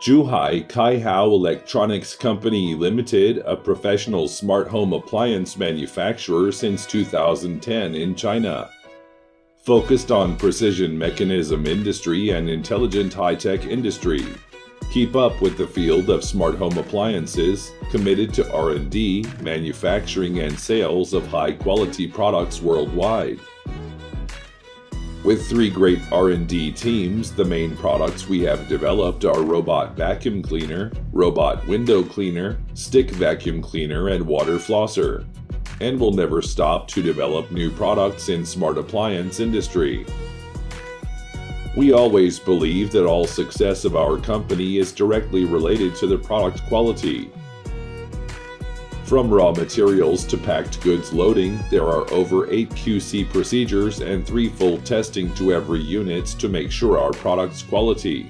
Zhuhai Kaihao Electronics Company Limited, a professional smart home appliance manufacturer since 2010 in China. Focused on precision mechanism industry and intelligent high-tech industry. Keep up with the field of smart home appliances, committed to R&D, manufacturing and sales of high-quality products worldwide. With 3 great R&D teams, the main products we have developed are robot vacuum cleaner, robot window cleaner, stick vacuum cleaner, and water flosser. And will never stop to develop new products in smart appliance industry. We always believe that all success of our company is directly related to the product quality. From raw materials to packed goods loading, there are over 8 QC procedures and 3 full testing to every unit to make sure our product's quality.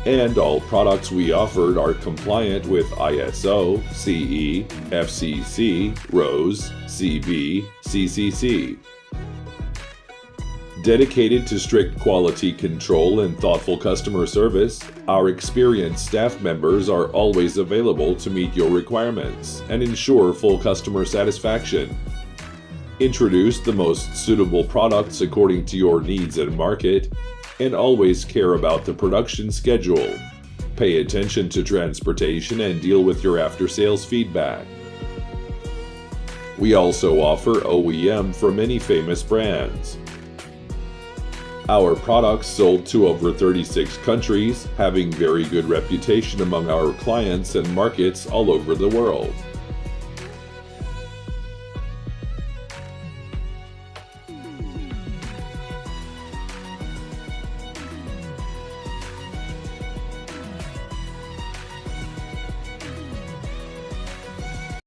And all products we offered are compliant with ISO, CE, FCC, RoHS, CB, CCC. Dedicated to strict quality control and thoughtful customer service, our experienced staff members are always available to meet your requirements and ensure full customer satisfaction. Introduce the most suitable products according to your needs and market, and always care about the production schedule. Pay attention to transportation and deal with your after-sales feedback. We also offer OEM for many famous brands. Our products sold to over 36 countries, having very good reputation among our clients and markets all over the world.